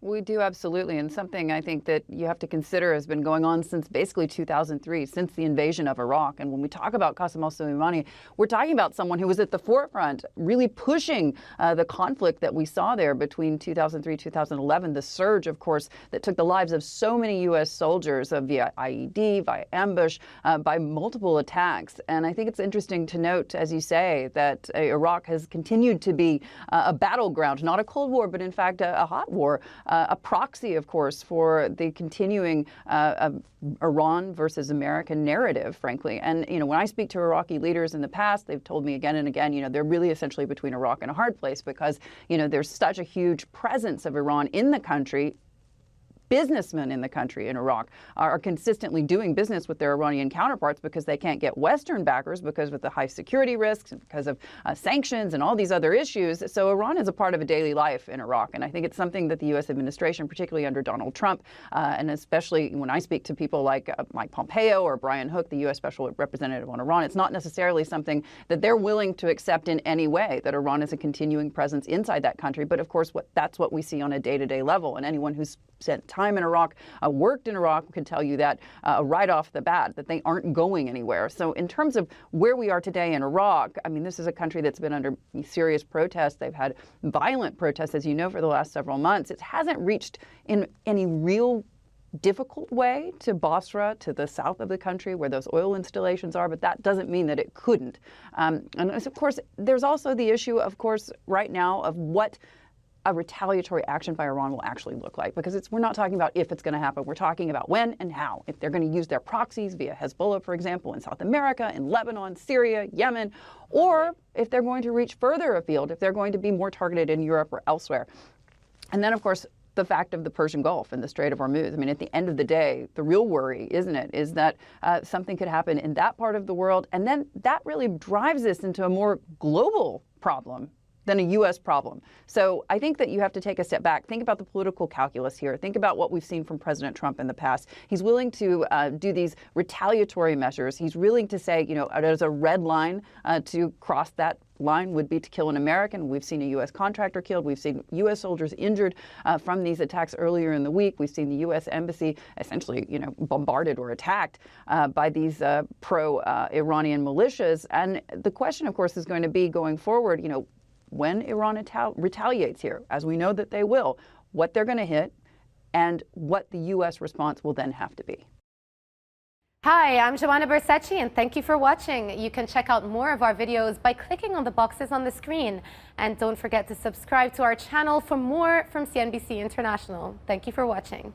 We do, absolutely. And something I think that you have to consider has been going on since basically 2003, since the invasion of Iraq. And when we talk about Qasem al-Soleimani, we're talking about someone who was at the forefront, really pushing the conflict that we saw there between 2003, 2011, the surge, of course, that took the lives of so many U.S. soldiers via IED, via ambush, by multiple attacks. And I think it's interesting to note, as you say, that Iraq has continued to be a battleground, not a Cold War, but in fact a hot war. A proxy, of course, for the continuing Iran versus American narrative, frankly. And, when I speak to Iraqi leaders in the past, they've told me again and again, they're really essentially between a rock and a hard place because, there's such a huge presence of Iran in the country. Businessmen in the country, in Iraq, are consistently doing business with their Iranian counterparts because they can't get Western backers because of the high security risks and because of sanctions and all these other issues. So Iran is a part of a daily life in Iraq. And I think it's something that the U.S. administration, particularly under Donald Trump, and especially when I speak to people like Mike Pompeo or Brian Hook, the U.S. Special Representative on Iran, it's not necessarily something that they're willing to accept in any way, that Iran is a continuing presence inside that country. But of course, that's what we see on a day-to-day level. And anyone who's spent time in Iraq, worked in Iraq, can tell you that right off the bat, that they aren't going anywhere. So in terms of where we are today in Iraq, I mean, this is a country that's been under serious protests. They've had violent protests, as you know, for the last several months. It hasn't reached in any real difficult way to Basra, to the south of the country where those oil installations are, but that doesn't mean that it couldn't. And of course, there's also the issue, of course, right now of what a retaliatory action by Iran will actually look like, because we're not talking about if it's going to happen. We're talking about when and how. If they're going to use their proxies via Hezbollah, for example, in South America, in Lebanon, Syria, Yemen, or if they're going to reach further afield, if they're going to be more targeted in Europe or elsewhere. And then, of course, the fact of the Persian Gulf and the Strait of Hormuz. I mean, at the end of the day, the real worry, isn't it, is that something could happen in that part of the world. And then that really drives this into a more global problem than a U.S. problem. So I think that you have to take a step back. Think about the political calculus here. Think about what we've seen from President Trump in the past. He's willing to do these retaliatory measures. He's willing to say, there's a red line to cross that line would be to kill an American. We've seen a U.S. contractor killed. We've seen U.S. soldiers injured from these attacks earlier in the week. We've seen the U.S. embassy essentially, bombarded or attacked by these pro-Iranian militias. And the question, of course, is going to be going forward, when Iran retaliates here, as we know that they will, what they're going to hit and what the U.S. response will then have to be. Hi, I'm Joanna Bersecci, and thank you for watching. You can check out more of our videos by clicking on the boxes on the screen. And don't forget to subscribe to our channel for more from CNBC International. Thank you for watching.